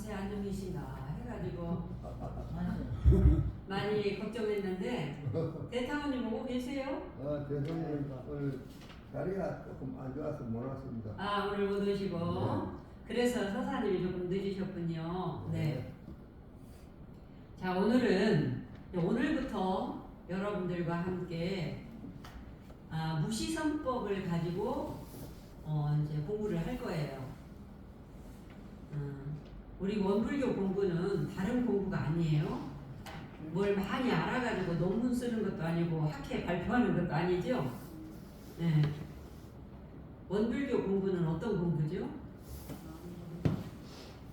밤새 안녕이신가 해가지고 많이 걱정했는데 대타원님 오고 계세요? 대통령 오늘 자리가 조금 안 좋아서 못 왔습니다. 아 오늘 못 오시고 네. 그래서 서사님이 조금 늦으셨군요. 네. 자 오늘부터 여러분들과 함께 무시선법을 가지고 이제 공부를 할 거예요. 우리 원불교 공부는 다른 공부가 아니에요. 뭘 많이 알아가지고 논문 쓰는 것도 아니고 학회 발표하는 것도 아니죠. 네. 원불교 공부는 어떤 공부죠?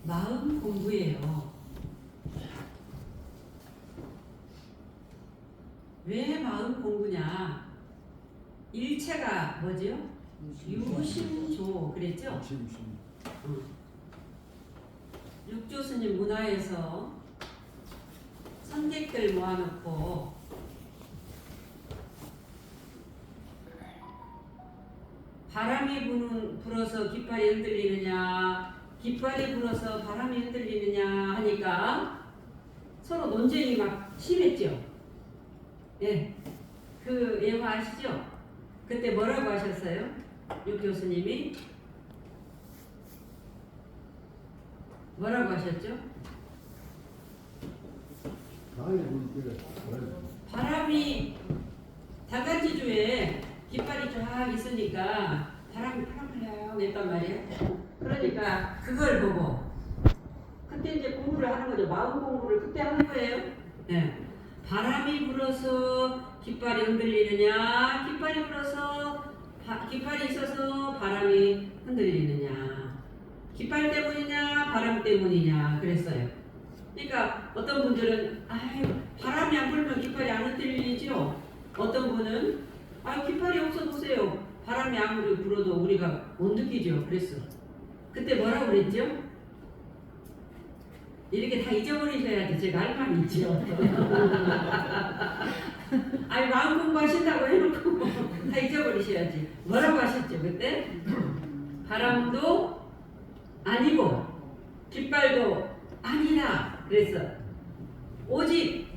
마음 공부예요. 왜 마음 공부냐? 일체가 뭐죠? 유심조 그랬죠? 육조스님 문화에서 선객들 모아놓고 바람이 불어서 깃발이 흔들리느냐 깃발이 불어서 바람이 흔들리느냐 하니까 서로 논쟁이 막 심했죠. 예, 그 예화 아시죠? 그때 뭐라고 하셨어요? 육 교수님이 뭐라고 하셨죠? 바람이 다간지주에 깃발이 쫙 있으니까 바람이 펄펄 냈단 말이에요. 그러니까 그걸 보고 그때 이제 공부를 하는 거죠. 마음 공부를 그때 하는 거예요. 네. 바람이 불어서 깃발이 흔들리느냐 깃발이 있어서 바람이 흔들리느냐 깃발 때문이냐 바람 때문이냐 그랬어요. 그러니까 어떤 분들은 바람이 안 불면 깃발이 안 흔들리죠. 어떤 분은 깃발이 없어 보세요. 바람이 아무리 불어도 우리가 못 느끼죠. 그랬어. 그때 뭐라고 그랬죠? 이렇게 다 잊어버리셔야지 제가 할 말이 있죠. 마음 공부하신다고 해놓고 다 잊어버리셔야지. 뭐라고 하셨죠 그때? 바람도 아니고 깃발도 아니라 그래서 오직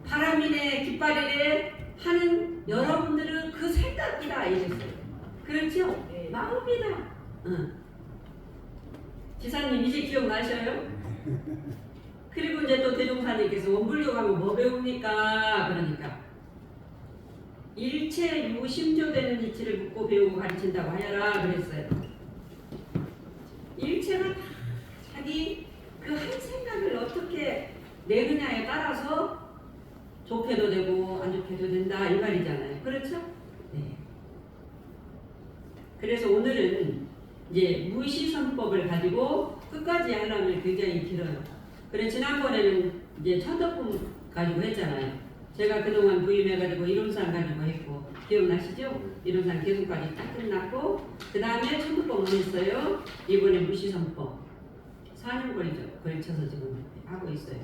바람이네 깃발이네 하는 여러분들은 그 생각이다 이랬어요. 그렇죠? 마음이다. 지사님 이제 기억나셔요? 그리고 이제 또 대종사님께서 원불교 가면 뭐 배웁니까? 그러니까 일체 유심조되는 이치를 묻고 배우고 가르친다고 하여라 그랬어요. 일체가 다 자기 그 한 생각을 어떻게 내느냐에 따라서 좋게도 되고 안 좋게도 된다 이 말이잖아요. 그렇죠? 네. 그래서 오늘은 이제 무시선법을 가지고 끝까지 하려면 굉장히 길어요. 그래 지난번에는 이제 천덕품 가지고 했잖아요. 제가 그동안 부임해가지고 이론상 가지고 했고 기억나시죠? 이론상 계속까지 딱 끝났고 그 다음에 천덕법을 했어요. 이번에 무시선법 4년 걸쳐서 지금 하고 있어요.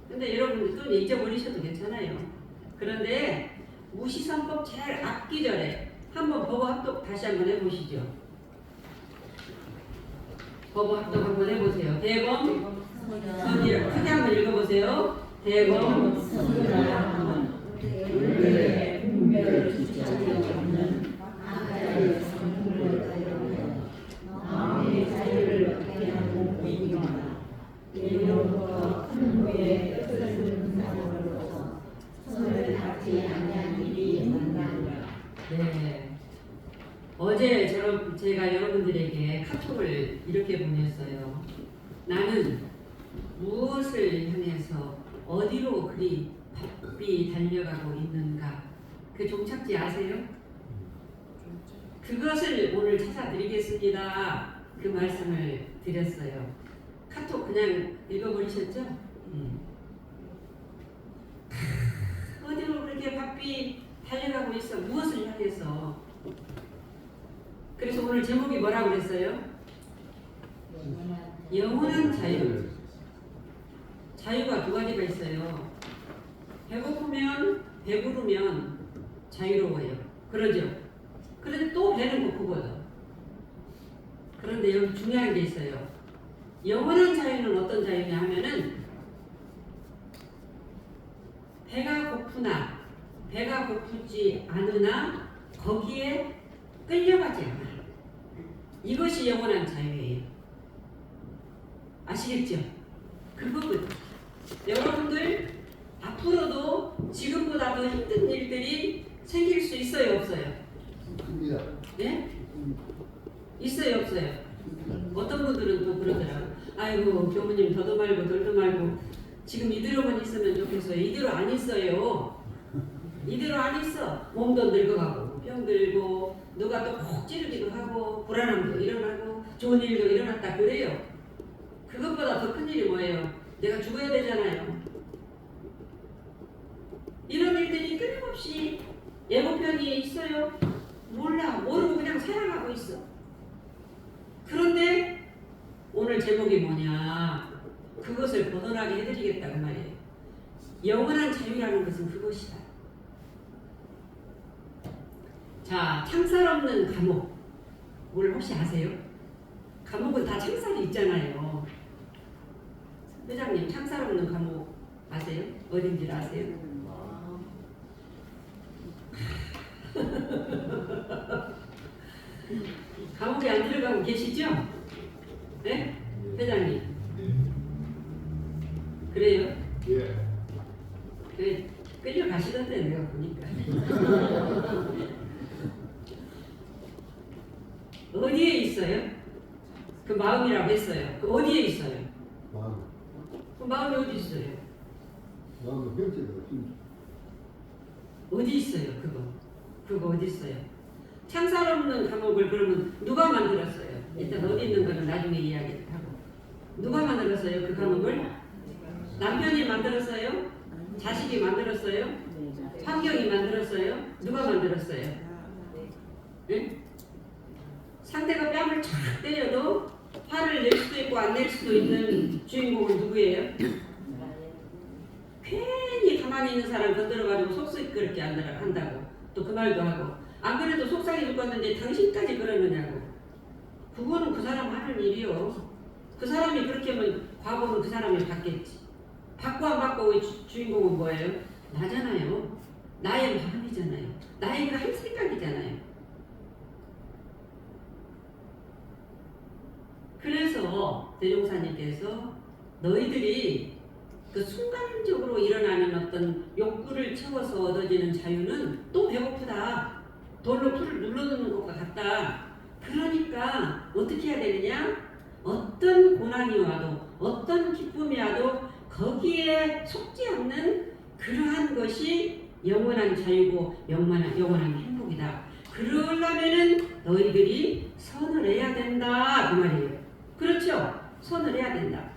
근데 여러분들 좀 잊어버리셔도 괜찮아요. 그런데 무시선법 제일 앞기절에 한번 법어합독 다시 한번 해보시죠. 법어합독 한번 해보세요. 대범 선이라 크게 한번 읽어보세요. 대범 선이라 율례 분별을 주체하지 않는 아가의 성품을 가려하여 마음의 자유를 얻게 하는 공부이마다 이로부터 큰 후에 뜻을 주는 사람으로서 손을 닿지 아니한 일이 만나니라. 네. 어제 제가 여러분들에게 카톡을 이렇게 보냈어요. 나는 무엇을 향해서 어디로 그리 바삐 달려가고 있는가? 그 종착지 아세요? 그것을 오늘 찾아드리겠습니다. 그 말씀을 드렸어요. 카톡 그냥 읽어버리셨죠? 어디로 그렇게 바삐 달려가고 있어? 무엇을 향해서? 그래서 오늘 제목이 뭐라고 그랬어요? 영원한 자유. 자유가 두 가지가 있어요. 배고프면 배부르면 자유로워요. 그러죠? 그런데 또 배는 고프거든. 그런데 여기 중요한 게 있어요. 영원한 자유는 어떤 자유냐 하면은 배가 고프나 배가 고프지 않으나 거기에 끌려가지 않아. 이것이 영원한 자유예요. 아시겠죠? 그거거든. 여러분들 앞으로도 지금보다 더 힘든 일들이 생길 수 있어요, 없어요? 큽니다. 예? 있어요, 없어요? 어떤 분들은 또 그러더라고요. 아이고, 교무님 더도 말고 덜도 말고 지금 이대로만 있으면 좋겠어요. 이대로 안 있어요. 이대로 안 있어. 몸도 늙어가고 병 들고 누가 또 콕 찌르기도 하고 불안함도 일어나고 좋은 일도 일어났다 그래요. 그것보다 더 큰 일이 뭐예요? 내가 죽어야 되잖아요. 이런 일들이 끊임없이 예고편이 있어요. 몰라. 모르고 그냥 살아가고 있어. 그런데 오늘 제목이 뭐냐? 그것을 벗어나게 해드리겠다 그 말이에요. 영원한 자유라는 것은 그것이다. 자, 창살 없는 감옥. 뭘 혹시 아세요? 감옥은 다 창살이 있잖아요. 회장님, 창살 없는 감옥 아세요? 어딘지 아세요? 감옥에 안 들어가고 계시죠? 네? 회장님. 그래요? 예. 끌려가시던데 내가 보니까. 어디에 있어요? 그 마음이라고 했어요. 그 어디에 있어요? 마음. 그 마음이 어디 있어요? 마음의 형체가 어디 있어요? 그거 어디 있어요? 창살 없는 감옥을 그러면 누가 만들었어요? 일단 어디 있는 거는 나중에 이야기를 하고. 누가 만들었어요? 그 감옥을? 남편이 만들었어요? 자식이 만들었어요? 환경이 만들었어요? 누가 만들었어요? 네? 상대가 뺨을 쫙 때려도 화를 낼 수도 있고 안 낼 수도 있는 주인공은 누구예요? 괜히 가만히 있는 사람 건드려가지고 속쓰럽게 한다고 또 그 말도 하고 안 그래도 속상해 죽겠는데 당신까지 그러느냐고. 그거는 그 사람 하는 일이요. 그 사람이 그렇게 하면 과거는 그 사람이 받겠지. 받고 안 받고 주인공은 뭐예요? 나잖아요. 나의 마음이잖아요. 나의 그 한 생각이잖아요. 그래서 대종사님께서 너희들이 그 순간적으로 일어나는 어떤 욕구를 채워서 얻어지는 자유는 또 배고프다. 돌로 풀을 눌러놓는 것과 같다. 그러니까 어떻게 해야 되느냐? 어떤 고난이 와도 어떤 기쁨이 와도 거기에 속지 않는 그러한 것이 영원한 자유고 영원한 행복이다. 그러려면은 너희들이 선을 해야 된다 그 말이에요. 그렇죠? 선을 해야 된다.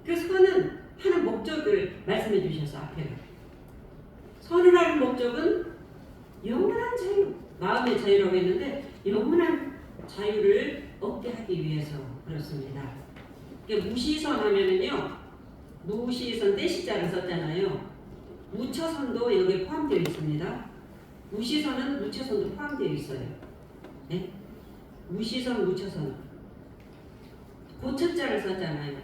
그 선은 하는 목적을 말씀해 주셔서 앞에 선을 하는 목적은 영원한 자유, 마음의 자유라고 했는데 영원한 자유를 얻게 하기 위해서 그렇습니다. 무시선 하면은요, 무시선 떼시자를 썼잖아요. 무처선도 여기에 포함되어 있습니다. 무시선은 무처선도 포함되어 있어요. 네? 무시선, 무처선. 고처자를 썼잖아요.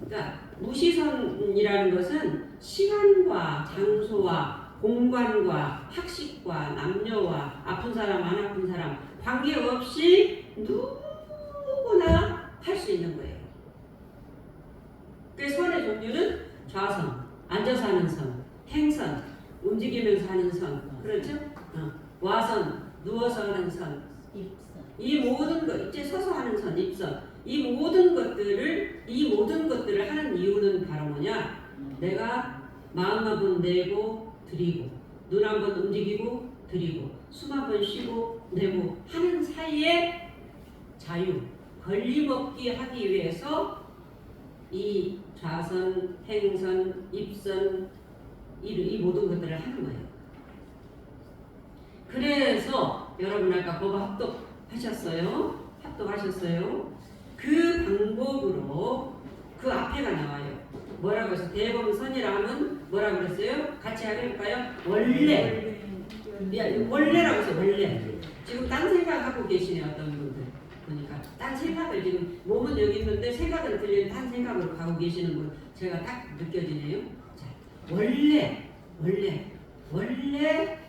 그러니까 무시선이라는 것은 시간과 장소와 공간과 학식과 남녀와 아픈 사람 안 아픈 사람 관계없이 누구나 할 수 있는 거예요. 그 선의 종류는 좌선, 앉아서 하는 선, 행선, 움직이면서 하는 선, 그렇죠? 와선, 누워서 하는 선, 이 모든 것, 이제 서서 하는 선, 입선, 이 모든 것들을 하는 이유는 바로 뭐냐? 내가 마음 한 번 내고 들이고, 눈 한 번 움직이고 들이고, 숨 한 번 쉬고 내고 하는 사이에 자유, 걸림없게 하기 위해서 이 좌선, 행선, 입선 이 모든 것들을 하는 거예요. 그래서 여러분 아까 법화 합독하셨어요. 그 방법으로 그 앞에가 나와요. 뭐라고 해서 대범선이라 하면 뭐라고 그랬어요? 같이 해볼까요? 원래라고 해서 원래. 지금 딴 생각하고 계시네 어떤 분들 보니까 딴 생각을 지금 몸은 여기 있는데 생각은 들리는 딴 생각으로 가고 계시는 분 제가 딱 느껴지네요. 자, 원래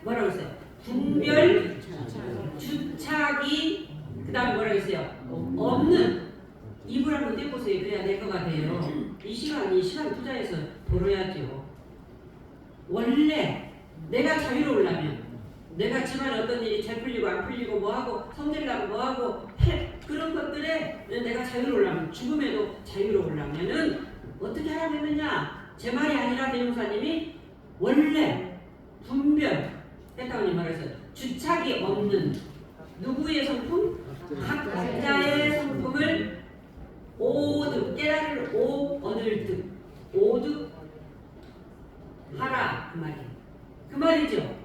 뭐라고 했어요? 분별 주착이 그다음 뭐라고 했어요? 없는 입을 한번 떼보세요. 그래야 될 것 같아요. 이 시간 투자해서 벌어야죠. 원래 내가 자유로우려면 내가 집안에 어떤 일이 잘 풀리고 안 풀리고 뭐하고 성질나고 뭐하고 그런 것들에 내가 자유로우려면 죽음에도 자유로우려면은 어떻게 하라고 했느냐? 제 말이 아니라 대종사님이 원래 분별 했다고 말했어요. 주착이 없는 누구의 성품? 각자의 성품을 오득 깨달을 얻을 듯 오득 하라 그 말이죠.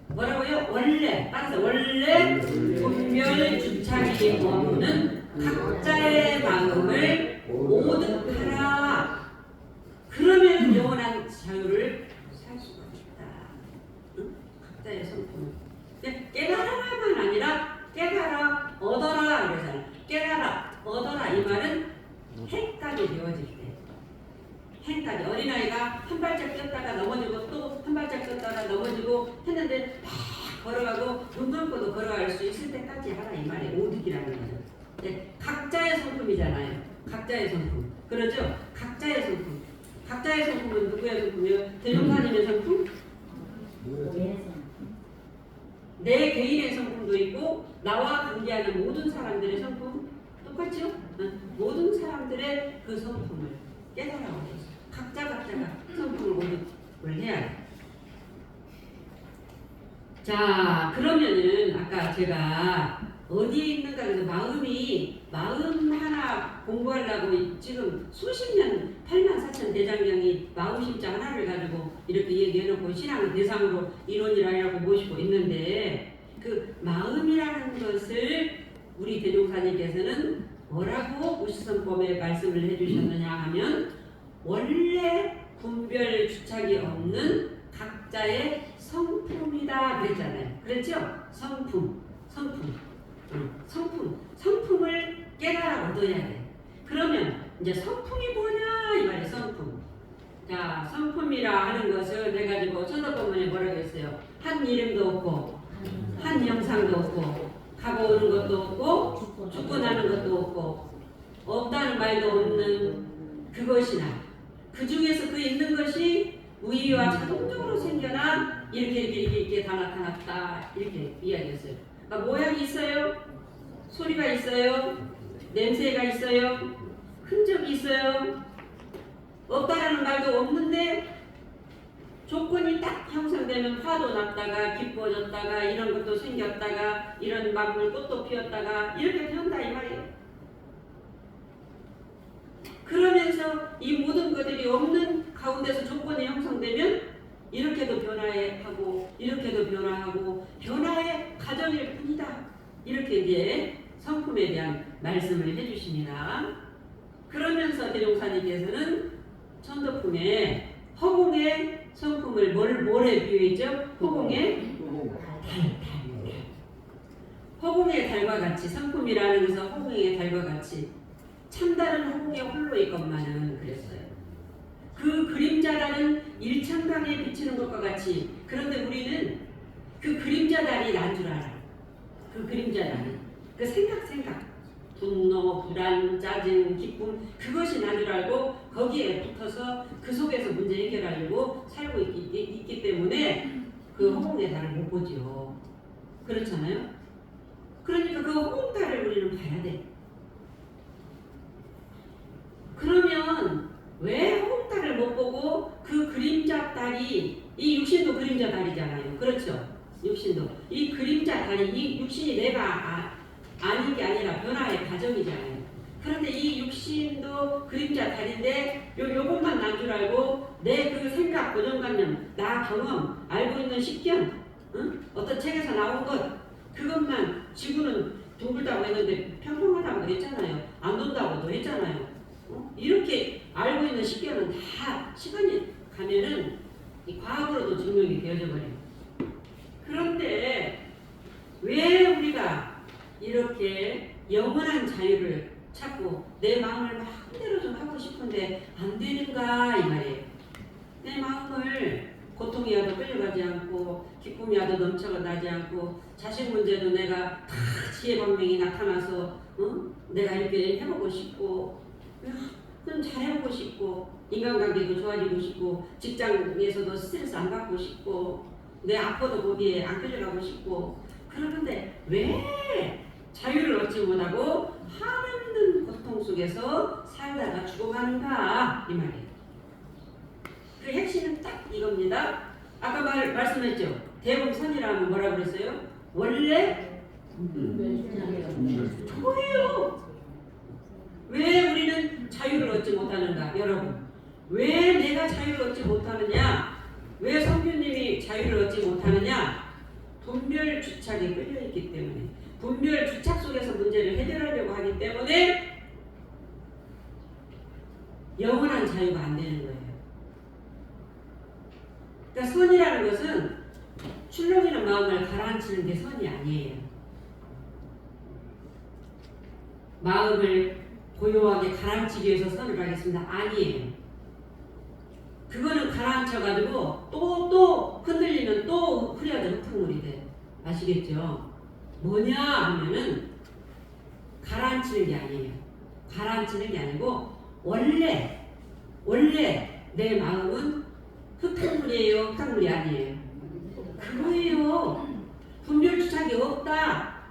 뭐라고요? 원래 따라서 원래 분별 주착이 없는 각자의 마음을 오득하라. 그러면 영원한 자유를 살 수가 있다. 응? 각자의 성품. 깨달아라만 아니라 깨달아 얻어라 그러잖아요. 깨달아 얻어라 이 말은 해까지 되어질 때. 해까지 어린아이가 한 발짝 뛰었다가 넘어지고 또 한 발짝 뛰었다가 넘어지고 했는데 막 걸어가고 눈 감고도 걸어갈 수 있을 때까지 하라 이 말이 오득이라는 거죠. 네, 각자의 성품이잖아요. 각자의 성품. 그러죠? 각자의 성품. 각자의 성품은 누구의 성품이요? 대종사님의 성품? 내 개인의 성품도 있고 나와 관계하는 모든 사람들의 성품 똑같죠? 모든 사람들의 그 성품을 깨달아야 돼요. 각자가 성품을 오득을 해야 돼. 자, 그러면은 아까 제가 어디에 있는가 그래서 마음 하나 공부하려고 지금 수십 년 84,000 대장경이 마음심자 하나를 가지고 이렇게 얘기해놓고 신앙을 대상으로 이론이라고 모시고 있는데 그 마음이라는 것을 우리 대종사님께서는 뭐라고 무시선법에 말씀을 해주셨느냐 하면 원래 분별 주착이 없는 각자의 성품이다 그랬잖아요. 그랬죠? 성품을 깨달아 얻어야 돼. 그러면 이제 성품이 뭐냐 이 말이에요. 성품. 자, 성품이라 하는 것을 내가지고 천도법문에 뭐라고 했어요? 한 이름도 없고 한 형상도 없고 가고 오는 것도 없고 죽고 나는 것도 없고 없다는 말도 없는 그것이나 그 중에서 그 있는 것이 우위와 자동적으로 생겨나 이렇게 다 나타났다 이렇게 이야기했어요. 그러니까 모양이 있어요, 소리가 있어요, 냄새가 있어요, 흔적이 있어요. 없다라는 말도 없는데 조건이 딱 형성되면 화도 났다가 기뻐졌다가 이런 것도 생겼다가 이런 만물 꽃도 피었다가 이렇게 된다 이 말이에요. 그러면서 이 모든 것들이 없는 가운데서 조건이 형성되면 이렇게도 변화하고 이렇게도 변화하고 변화의 과정일 뿐이다. 이렇게 이제 성품에 대한 말씀을 해주십니다. 그러면서 대종사님께서는 천도품에 허공의 성품을 뭐에 비유했죠? 허공의 달. 허공의 달과 같이 성품이라는 것은 허공의 달과 같이 참다른 허공에 홀로 있건만은 그랬어요. 그 그림자달은 일천강에 비치는 것과 같이 그런데 우리는 그 그림자달이 난 줄 알아. 그 그림자달이 그 생각 분노, 불안, 짜증, 기쁨 그것이 난 줄 알고 거기에 붙어서 그 속에서 문제 해결하려고 살고 있기 때문에 그 허공의 달을 못 보죠. 그렇잖아요. 그러니까 그 허공달을 우리는 봐야 돼. 그러면 왜 허공달을 못 보고 그 그림자 달이 이 육신도 그림자 달이잖아요. 그렇죠? 육신도 이 그림자 달이 이 육신이 내가 아닌 게 아니라 변화의 과정이잖아요. 그런데 이 육신도 그림자 달인데 요것만 난 줄 알고 내 그 생각, 고정관념, 나 경험, 알고 있는 식견, 응? 어떤 책에서 나온 것 그것만 지구는 둥글다고 했는데 평평하다고 했잖아요. 안 돈다고도 했잖아요. 이렇게 알고 있는 식견은 다 시간이 가면은 이 과학으로도 증명이 되어져 버려요. 그런데 왜 우리가 이렇게 영원한 자유를 찾고 내 마음을 마음대로 좀 하고 싶은데 안 되는가 이 말이에요. 내 마음을 고통이라도 끌려가지 않고 기쁨이라도 넘쳐나지 않고 자식 문제도 내가 다 지혜방명이 나타나서 내가 이렇게 해보고 싶고 좀 잘해보고 싶고 인간관계도 좋아지고 싶고 직장에서도 스트레스 안 받고 싶고 내 아파도 거기에 안 끌려가고 싶고 그러는데 왜 자유를 얻지 못하고 한없는 고통 속에서 살다가 죽어가는가 이 말이에요. 그 핵심은 딱 이겁니다. 아까 말씀했죠. 대범선이라면 뭐라 그랬어요? 원래 저예요. 왜 우리는 자유를 얻지 못하는가 여러분? 왜 내가 자유를 얻지 못하느냐? 왜 성규님이 자유를 얻지 못하느냐? 분별 주착에 끌려있기 때문에 분별 주착 속에서 문제를 해결하려고 하기 때문에 영원한 자유가 안 되는 거예요. 그러니까 선이라는 것은 출렁이는 마음을 가라앉히는 게 선이 아니에요. 마음을 고요하게 가라앉히기 위해서 선을 하겠습니다. 아니에요. 그거는 가라앉혀가지고 또 흔들리면 또 흐려져 흙탕물이 돼. 아시겠죠? 뭐냐 하면은 가라앉히는 게 아니에요. 가라앉히는 게 아니고 원래 내 마음은 흙탕물이에요. 흙탕물이 아니에요. 그거예요. 분별주착이 없다.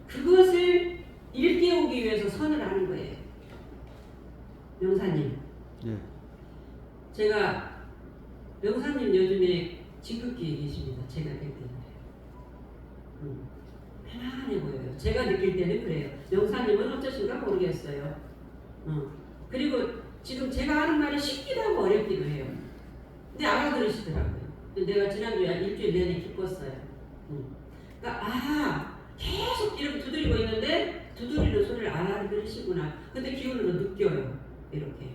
그것을 일깨우기 위해서 선을 하는 거예요. 명사님. 예. 제가 명사님 요즘에 지극히 계십니다. 제가 볼 때는 편안해 보여요. 제가 느낄 때는 그래요. 명사님은 어쩌신가 모르겠어요. 그리고 지금 제가 하는 말이 쉽기도 하고 어렵기도 해요. 근데 알아들으시더라고요. 내가 지난주에 일주일 내내 기뻤어요. 그러니까 계속 이렇게 두드리고 있는데 두드리는 소리를 알아들으시구나. 근데 기운으로 느껴요. 이렇게.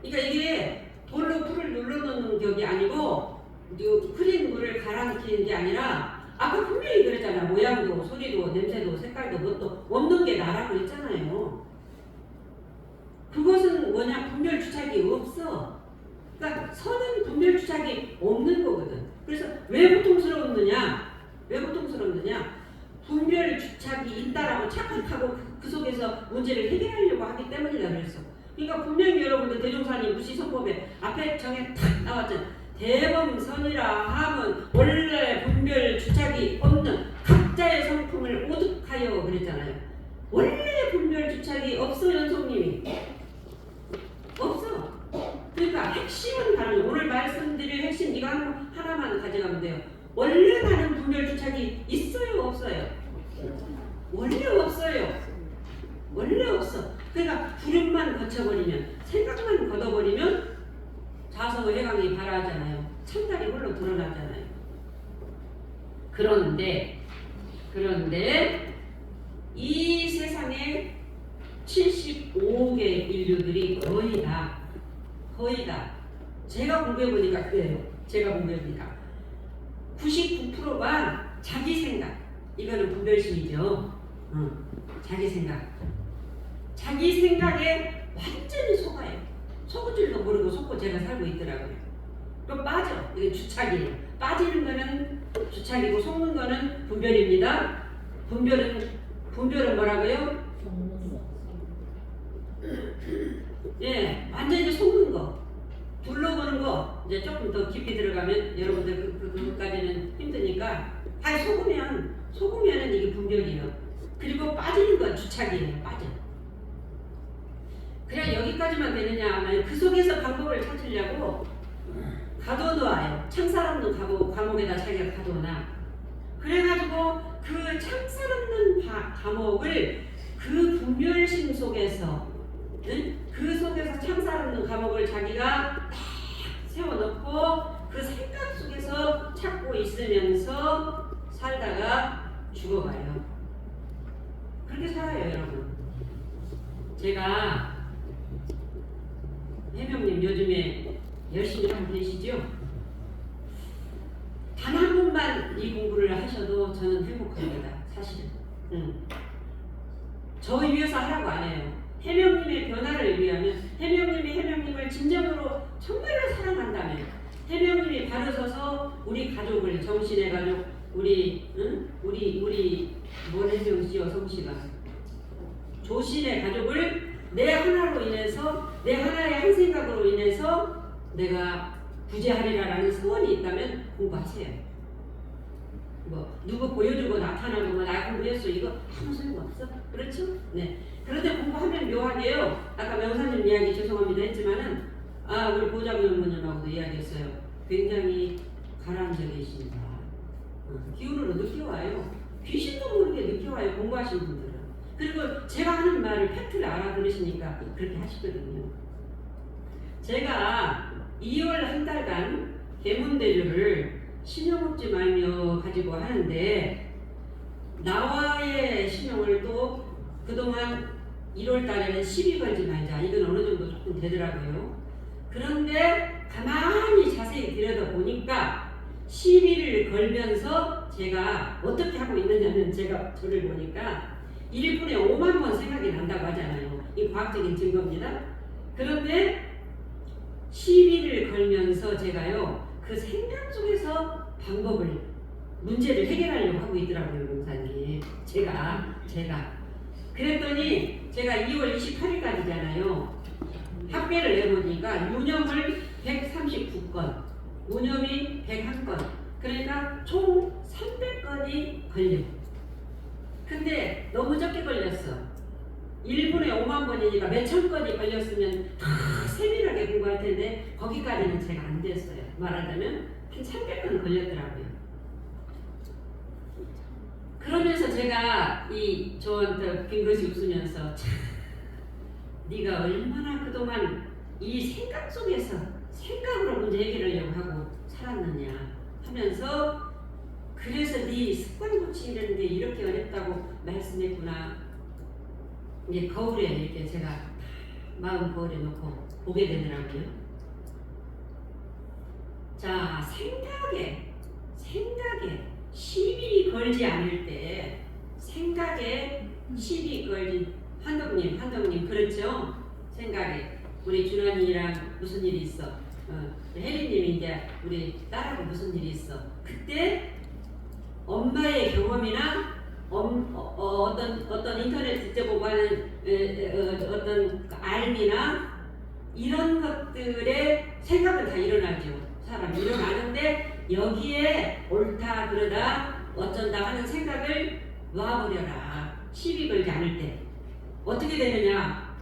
그러니까 이게 돌로 풀을 눌러놓는 격이 아니고 흐린 물을 가라앉히는 게 아니라 아까 분명히 그랬잖아요. 모양도 소리도 냄새도 색깔도 뭣도 없는 게 나라고 했잖아요. 그것은 뭐냐? 분별주착이 없어. 그러니까 선은 분별주착이 없는 거거든. 그래서 왜 고통스러웠느냐? 왜 고통스럽느냐? 분별주착이 있다라고 착각하고 그 속에서 문제를 해결하려고 하기 때문이다 그랬어. 그러니까 분명히 여러분들 대종사님 무시성법에 앞에 정에 탁 나왔잖아요. 대범선이라 함은 원래 분별주착이 없는 각자의 성품을 오득하여 그랬잖아요. 원래 분별주착이 없어 연속님이. 없어. 그러니까 핵심은 다른 오늘 말씀드릴 핵심 이거 하나만 가져가면 돼요. 원래 다른 분별주착이 있어요 없어요? 원래 없어요. 원래 없어. 그러니까 구름만 거쳐버리면 생각만 걷어버리면 자성의 해강이 발하잖아요. 참달이 홀로 드러나잖아요. 그런데 이 세상에 75억의 인류들이 거의 다 제가 공부해보니까 그래요. 제가 공부해보니까 99%가 자기 생각. 이거는 분별심이죠. 자기 생각에 완전히 속아요. 속을 줄도 모르고 속고 제가 살고 있더라고요. 그럼 빠져. 이게 주착이에요. 빠지는 거는 주착이고 속는 거는 분별입니다. 분별은 뭐라고요? 예, 완전히 속는 거. 둘러보는 거. 이제 조금 더 깊이 들어가면 여러분들 그것까지는 힘드니까 속으면은 이게 분별이에요. 그리고 빠지는 건 주착이에요. 빠져. 그냥 여기까지만 되느냐 하면 그 속에서 방법을 찾으려고 가둬놓아요. 창살 없는 감옥에다 자기가 가둬놔. 그래가지고 그 창살 없는 감옥을 그 분별심 속에서 그 속에서 창살 없는 감옥을 자기가 딱 세워놓고 그 생각 속에서 찾고 있으면서 살다가 죽어가요. 그렇게 살아요 여러분. 제가 해명님 요즘에 열심히 하고 계시죠? 단 한 번만 조금만 이 공부를 하셔도 저는 행복합니다. 사실은. 저 위해서 하라고 안 해요. 해명님의 변화를 위하면, 해명님이 해명님을 진정으로 정말로 사랑한다면, 해명님이 바로 서서 우리 가족을, 정신의 가족, 우리 뭔 해명씨요, 성씨가 조신의 가족을 내 하나로 인해서, 내 하나의 한 생각으로 인해서 내가 구제하리라라는 소원이 있다면 공부하세요. 뭐 누구 보여주고 나타나고 뭐 나 공부했어 이거 아무 소용 없어. 그렇죠? 네. 그런데 공부하면 묘하게요. 아까 명사님 이야기 죄송합니다 했지만은 우리 보좌부장님하고도 이야기했어요. 굉장히 가라앉아 계신다. 기운으로 늦게 와요. 귀신도 모르게 늦게 와요. 공부하신 분들은. 그리고 제가 하는 말을 팩트를 알아들으시니까 그렇게 하시거든요. 제가 2월 한 달간 계문대주를 신용 없지 말며 가지고 하는데 나와의 신용을 또 그동안 1월 달에는 시비 걸지 말자. 이건 어느 정도 조금 되더라고요. 그런데 가만히 자세히 들여다보니까 시비를 걸면서 제가 어떻게 하고 있느냐면 제가 저를 보니까 1분에 5만 번 생각이 난다고 하잖아요. 이 과학적인 증거입니다. 그런데 시비를 걸면서 제가요 그 생각 속에서 방법을 문제를 해결하려고 하고 있더라고요. 목사님 제가 그랬더니 제가 2월 28일까지잖아요 합계를 내보니까 유념을 139건 무념이 101건 그러니까 총 300건이 걸려. 근데 너무 적게 걸렸어. 1분에 5만 번이니까 몇천 건이 걸렸으면 다 세밀하게 공부할 텐데 거기까지는 제가 안 됐어요. 말하자면 한 300건 걸렸더라고요. 그러면서 제가 저한테 빙긋이 웃으면서 참 네가 얼마나 그동안 이 생각 속에서 생각으로 문제 해결하려고 하고 살았느냐 하면서 그래서 네 습관 고치는 게 이렇게 어렵다고 말씀했구나. 이제 거울에 이렇게 제가 마음 거울에 놓고 보게 되더라고요. 자, 생각에 시비 걸지 않을 때 생각에 시비 걸지 한동님 그렇죠? 생각에 우리 준환이랑 무슨 일이 있어? 혜리님이 이제 우리 딸하고 무슨 일이 있어? 그때 엄마의 경험이나 어떤 인터넷 뒤져보고 하는 어떤 알미나 이런 것들의 생각은 다 일어나죠. 사람이 일어나는데 여기에 옳다 그러다 어쩐다 하는 생각을 놔버려라. 시비 걸지 않을 때 어떻게 되느냐?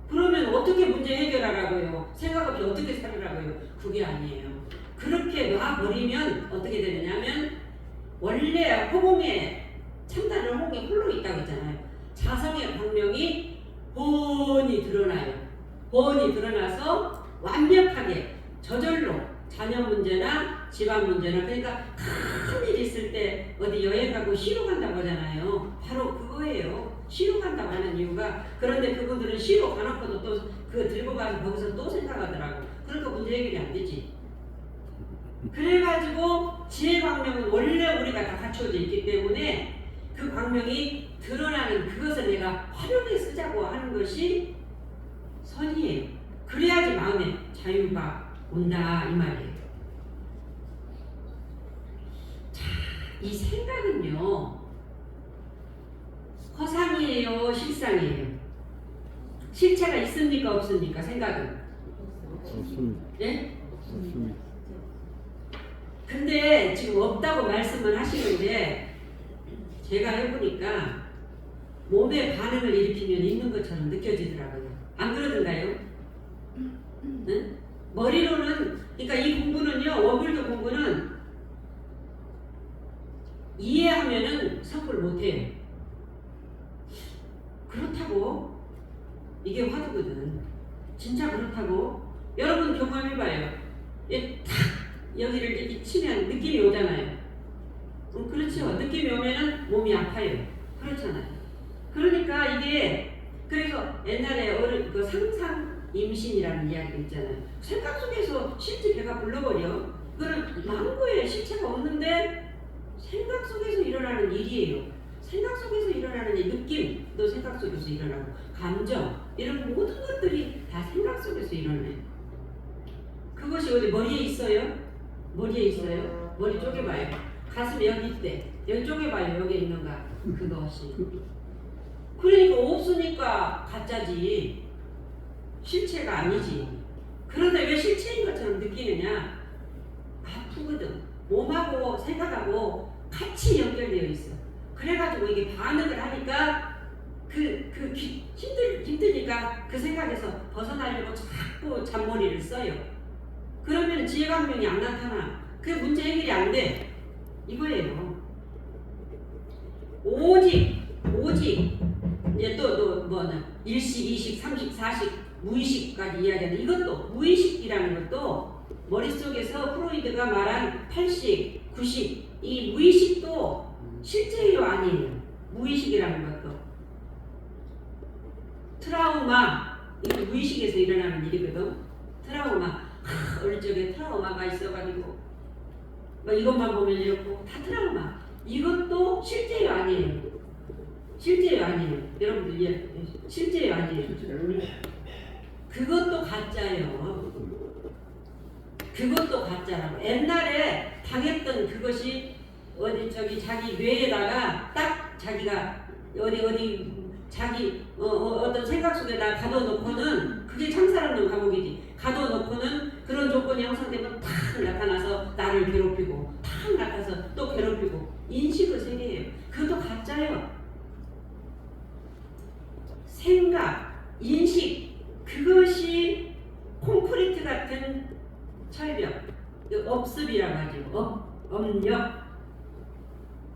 그러면 어떻게 문제 해결하라고요? 생각 없이 어떻게 살으라고요? 그게 아니에요. 그렇게 놔버리면 어떻게 되느냐면 원래 참다른 호공에 홀로 있다고 했잖아요. 자성의 광명이 훤히 드러나요. 훤히 드러나서 완벽하게 저절로 자녀 문제나 집안 문제나 그러니까 큰 일 있을 때 어디 여행 가고 시로 간다고 하잖아요. 바로 그거예요. 시로 간다고 하는 이유가 그런데 그분들은 시로 가놓고도 또 그거 들고 가서 거기서 또 생각하더라고. 그러니까 문제 해결이 안 되지. 그래가지고 지혜 광명은 원래 우리가 다 갖춰져 있기 때문에 그 광명이 드러나는 그것을 내가 활용해 쓰자고 하는 것이 선이에요. 그래야지 마음에 자유가 온다 이 말이에요. 자, 이 생각은요 허상이에요 실상이에요? 실체가 있습니까 없습니까? 생각은 없습니다. 네? 없습니다. 근데 지금 없다고 말씀을 하시는데 제가 해보니까 몸의 반응을 일으키면 있는 것처럼 느껴지더라고요. 안 그러던가요? 응? 머리로는 그러니까 이 공부는요 원불교 공부는 이해하면은 성불 못해요. 그렇다고 이게 화두거든. 진짜 그렇다고 여러분 경험해봐요. 여기를 이렇게 치면 느낌이 오잖아요. 그렇죠. 느낌이 오면은 몸이 아파요. 그렇잖아요. 그러니까 이게 그래서 옛날에 그 상상 임신이라는 이야기가 있잖아요. 생각 속에서 실제 배가 불러버려. 그거는 망고에 실체가 없는데 생각 속에서 일어나는 일이에요. 생각 속에서 일어나는 이 느낌도 생각 속에서 일어나고 감정 이런 모든 것들이 다 생각 속에서 일어나요. 그것이 어디 머리에 있어요? 머리에 있어요? 머리 쪼개봐요. 가슴 여기 있대. 여기 쪼개봐요. 여기 있는가? 그것이. 그러니까 없으니까 가짜지. 실체가 아니지. 그런데 왜 실체인 것처럼 느끼느냐? 아프거든. 몸하고 생각하고 같이 연결되어 있어. 그래가지고 이게 반응을 하니까 힘드니까 그 생각에서 벗어나려고 자꾸 잔머리를 써요. 그러면 지혜감명이 안 나타나. 그 문제 해결이 안 돼. 이거예요. 오직 이제 또 뭐는 일식, 이식, 삼식, 사식, 무의식까지 이야기하는데 이것도 무의식이라는 것도 머릿속에서 프로이드가 말한 8식, 9식 이 무의식도 실제요 아니에요. 무의식이라는 것도 트라우마 이거 무의식에서 일어나는 일이거든. 트라우마 어릴 적에 트라우마가 있어가지고 뭐 이것만 보면 이렇고 다 트라우마 이것도 실제요 아니에요. 실제요 아니에요. 여러분들 실제요 아니에요. 그것도 가짜예요. 그것도 가짜라고. 옛날에 당했던 그것이 어디 자기 뇌에다가 딱 자기가 어디 자기 어떤 생각 속에다 가둬놓고는 그게 참사람들 감옥이지. 가둬놓고는 그런 조건이 형성되면 탁 나타나서 나를 괴롭히고 탁 나타나서 또 괴롭히고 인식의 세계예요. 그것도 가짜예요. 생각, 인식 그것이 콘크리트 같은 철벽, 업습이라고 하죠. 업력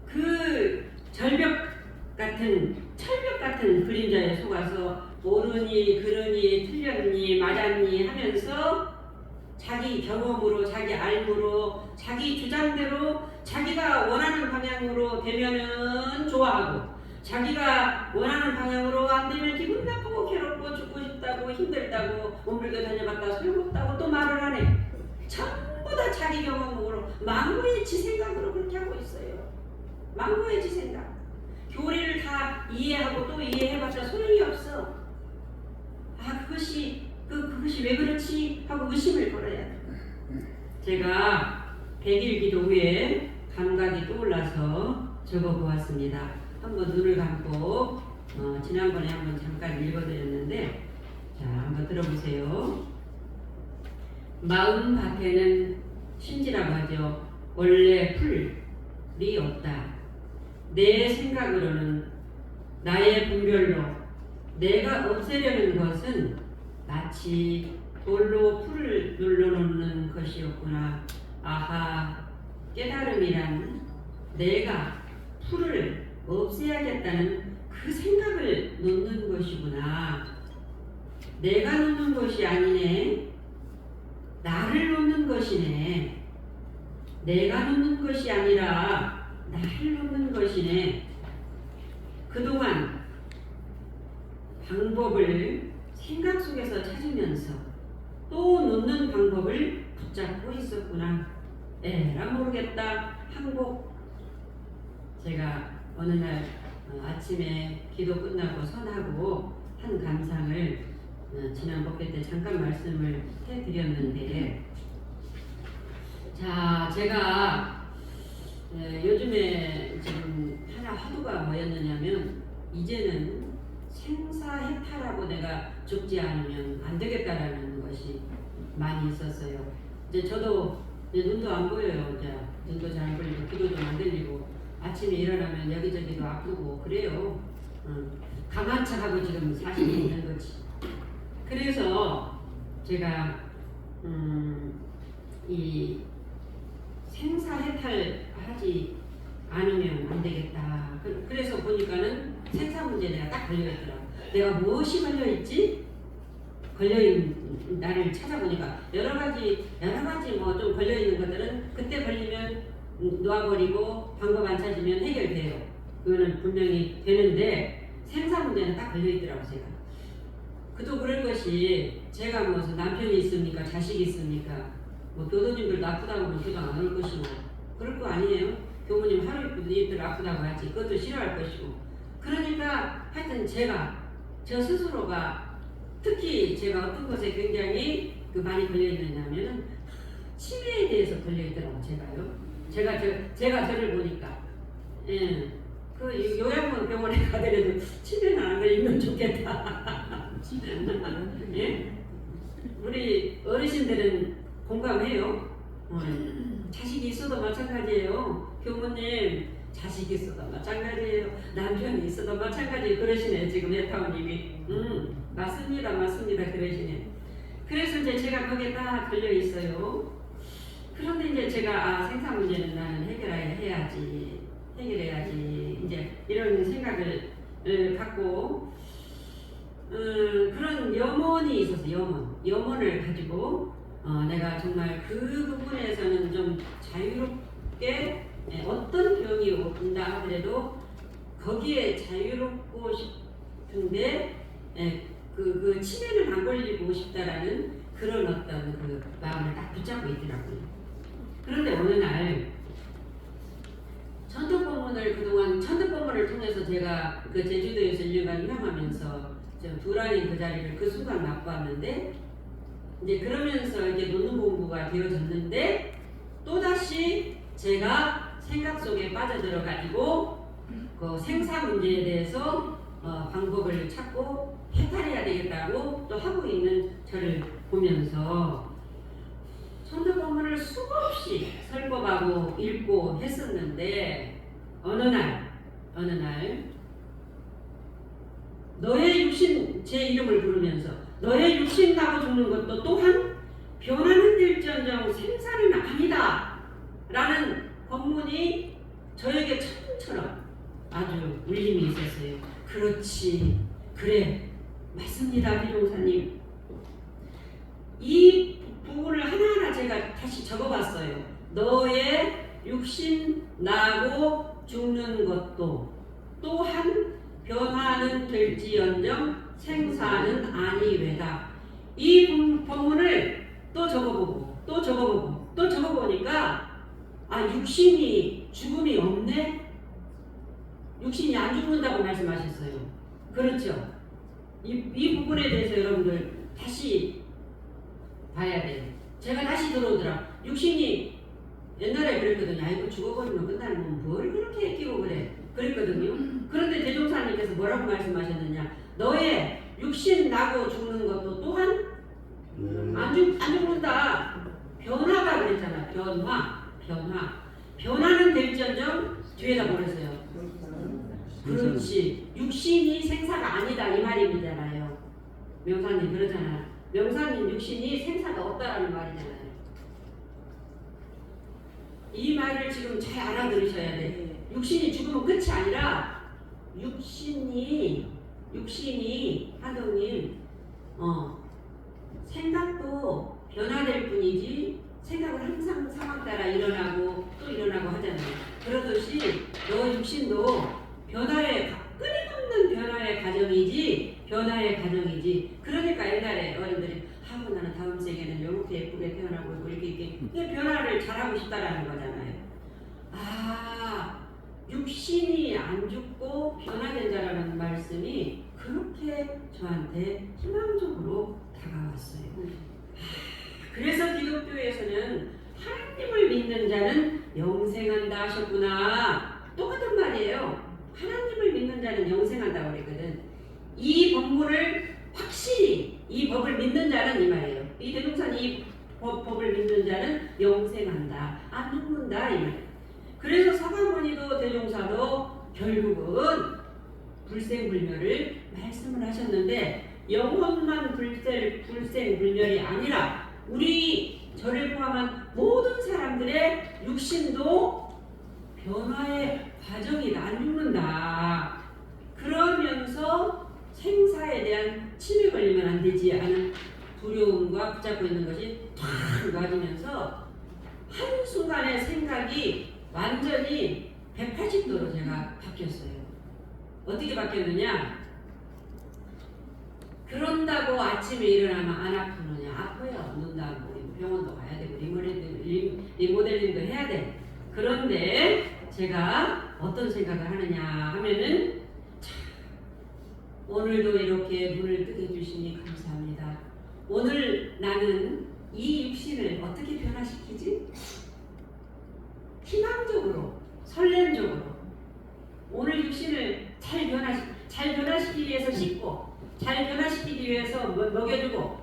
그 철벽 같은 그림자에 속아서 옳으니 그르니 틀렸니 맞았니 하면서 자기 경험으로 자기 알므로 자기 주장대로 자기가 원하는 방향으로 되면은 좋아하고 자기가 원하는 방향으로 안 되면 기분 나쁘고 괴롭고 죽고 싶다고 힘들다고 몸불교 다녀봤다 소용없다고 또 말을 하네. 전부 다 자기 경험으로 망고의 지 생각으로 그렇게 하고 있어요. 망고의 지 생각. 교리를 다 이해하고 또 이해해봤자 소용이 없어. 아 그것이 왜 그렇지 하고 의심을 걸어야 돼. 제가 100일 기도 후에 감각이 떠올라서 적어보았습니다. 한번 눈을 감고 지난번에 한번 잠깐 읽어드렸는데 자 한번 들어보세요. 마음 밭에는 심지라고 하죠. 원래 풀이 없다. 내 생각으로는 나의 분별로 내가 없애려는 것은 마치 돌로 풀을 눌러놓는 것이었구나. 아하, 깨달음이란 내가 풀을 없애야겠다는 그 생각을 놓는 것이구나. 내가 놓는 것이 아니네. 나를 놓는 것이네. 내가 놓는 것이 아니라 나를 놓는 것이네. 그동안 방법을 생각 속에서 찾으면서 또 놓는 방법을 붙잡고 있었구나. 에라 모르겠다. 항복. 제가 어느 날 아침에 기도 끝나고 선하고 한 감상을 지난 법회 때 잠깐 말씀을 해드렸는데 자 제가 요즘에 지금 하나 화두가 뭐였느냐면 이제는 생사해탈하고 내가 죽지 않으면 안 되겠다라는 것이 많이 있었어요. 이제 저도 이제 눈도 안 보여요. 이제 눈도 잘 안 보이고 귀도 좀 안 들리고 아침에 일어나면 여기저기도 아프고 그래요. 강한 척하고 지금 사실이 있는 거지. 그래서 제가 이 생사해탈하지 않으면 안 되겠다. 그래서 보니까는 생사 문제에 내가 딱 걸려있더라고. 내가 무엇이 걸려있지? 걸려있는 나를 찾아보니까 여러 가지 뭐 좀 걸려있는 것들은 그때 걸리면 놓아버리고 방법 안 찾으면 해결돼요. 그거는 분명히 되는데 생사 문제는 딱 걸려있더라고 제가. 그도 그럴 것이 제가 무슨 남편이 있습니까? 자식이 있습니까? 뭐 교도님들도 아프다고 교도 안 올 것이고 그럴 거 아니에요. 교무님 하루 이틀 아프다고 하지. 그것도 싫어할 것이고. 그러니까 하여튼 저 스스로가 특히 제가 어떤 것에 굉장히 많이 걸려있느냐면은 치매에 대해서 걸려있더라고 제가요. 제가 저를 보니까 그 요양원 병원에 가더라도 치매는 안 걸리면 좋겠다. 예? 우리 어르신들은 공감해요. 자식이 있어도 마찬가지예요. 교무님 자식이 있어도 마찬가지예요. 남편이 있어도 마찬가지예요. 그러시네 지금 예타원님이. 맞습니다 그러시네. 그래서 이제 제가 거기에 딱 걸려 있어요. 그런데 이제 제가 생산 문제는 나는 해결해야지 이제 이런 생각을 갖고 그런 염원이 있어서 염원을 가지고 내가 정말 그 부분에서는 좀 자유롭게 어떤 병이 온다 하더라도 거기에 자유롭고 싶은데 그 치매는 안 걸리고 싶다라는 그런 어떤 그 마음을 딱 붙잡고 있더라고요. 그런데 어느 날 그동안 천덕법문을 통해서 제가 그 제주도에서 1년간 휴양하면서 불안인 그 자리를 그 순간 맛보았는데 이제 그러면서 이제 논문 공부가 되어졌는데 또다시 제가 생각 속에 빠져들어가지고 그 생사 문제에 대해서 방법을 찾고 해탈해야 되겠다고 또 하고 있는 저를 보면서 천덕법문을 수없이 설법하고 읽고 했었는데 어느 날 너의 육신 제 이름을 부르면서 너의 육신 나고 죽는 것도 또한 변화는 될지언정 생사는 아니다 라는 법문이 저에게 천처럼 아주 울림이 있었어요. 그렇지 그래 맞습니다 비종사님. 이 부분을 하나하나 제가 다시 적어봤어요. 너의 육신 나고 죽는 것도 또한 변화는 될지언정 생사는 아니외다. 이 본문을 또 적어보니까 육신이 죽음이 없네? 육신이 안 죽는다고 말씀하셨어요. 그렇죠? 이 부분에 대해서 여러분들 다시 봐야 돼요. 제가 다시 들어오더라. 육신이 옛날에 그랬거든요. 이거 죽어버리면 끝나는 뭘 그렇게 끼고 그랬거든요. 그런데 대종사님께서 뭐라고 말씀하셨느냐? 너의 육신 나고 죽는 것도 또한 안 죽는다. 변화가 그랬잖아. 변화는 될지언정 뒤에다 버렸어요. 그렇지. 육신이 생사가 아니다 이 말이잖아요. 명사님 그러잖아. 명사님 육신이 생사가 없다라는 말이잖아요. 이 말을 지금 잘 알아들으셔야 돼. 육신이 죽으면 끝이 아니라 육신이 한동님 생각도 변화될 뿐이지 생각은 항상 상황 따라 일어나고 또 일어나고 하잖아요. 그러듯이 너 육신도 끊임없는 변화의 과정이지. 그러니까 옛날에 어른들이 나는 다음 생에는 이렇게 예쁘게 태어나고 이렇게 변화를 잘하고 싶다라는 거잖아요. 육신이 안 죽고 변화된다라는 말씀이 그렇게 저한테 희망적으로 다가왔어요. 그래서 기독교에서는 하나님을 믿는 자는 영생한다 하셨구나. 똑같은 말이에요. 하나님을 믿는 자는 영생한다고 그랬거든. 이 법문을 확실히 이 법을 믿는 자는 이 말이에요. 이 대종사는 이 법을 믿는 자는 영생한다. 안 죽는다 이 말이에요. 그래서 서가모니도 대종사도 결국은 불생불멸을 말씀을 하셨는데 영혼만 불생불멸이 아니라 저를 포함한 모든 사람들의 육신도 변화의 과정이다. 안 죽는다. 그러면서 생사에 대한 침에 걸리면 안 되지 하는 두려움과 붙잡고 있는 것이 탁 놔지면서 한순간에 생각이 완전히 180도로 제가 바뀌었어요. 어떻게 바뀌었느냐? 그런다고 아침에 일어나면 안 아프느냐? 아파요. 눈다고 병원도 가야 되고 리모델링도 해야 돼. 그런데 제가 어떤 생각을 하느냐 하면은 참, 오늘도 이렇게 문을 뜨게 해주시니 감사합니다. 오늘 나는 이 육신을 어떻게 변화시키지? 희망적으로, 설렘적으로 오늘 육신을 잘 변화시키기 위해서 씻고, 잘 변화시키기 위해서 먹여주고,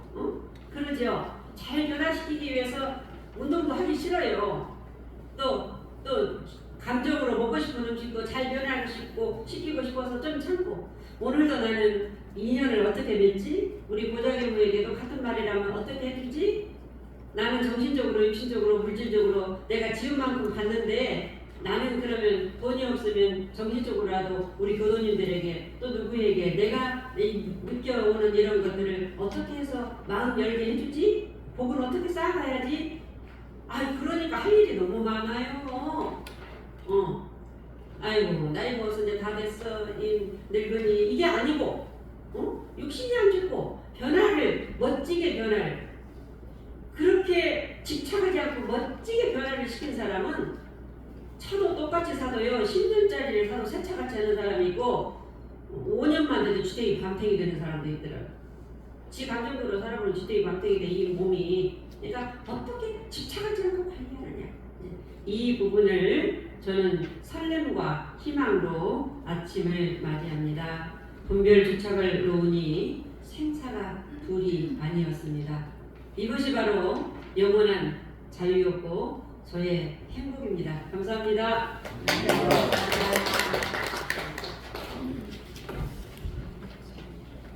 그러죠. 잘 변화시키기 위해서 운동도 하기 싫어요. 또 감정으로 먹고 싶은 음식도 잘 변화시키고 시키고 싶어서 좀 참고. 오늘도 나는 인연을 어떻게 맺지? 우리 보자기부에게도 같은 말이라면 어떻게 해주지? 나는 정신적으로, 육신적으로, 물질적으로 내가 지은 만큼 받는데, 나는 그러면 돈이 없으면 정신적으로라도 우리 교도님들에게 또 누구에게 내가 느껴오는 이런 것들을 어떻게 해서 마음 열게 해주지? 복은 어떻게 쌓아가야지? 그러니까 할 일이 너무 많아요. 아이고 나이 먹어서 이제 다 됐어 이 늙은이 이게 아니고, 육신이 안 죽고 변화를 멋지게 변화를 그렇게 집착하지 않고 멋지게 변화를 시킨 사람은 차도 똑같이 사도요 10년짜리를 사도 새 차같이 하는 사람이 있고 5년만 돼도 주택이 밤탱이 되는 사람도 있더라고요. 지 감정대로 살아보는 주택이 밤탱이 돼 이 몸이. 내가 어떻게 집착하지 않고 관리하느냐, 이 부분을 저는 설렘과 희망으로 아침을 맞이합니다. 분별 주착을 놓으니 생사가 둘이 아니었습니다. 이것이 바로 영원한 자유였고 저의 행복입니다. 감사합니다.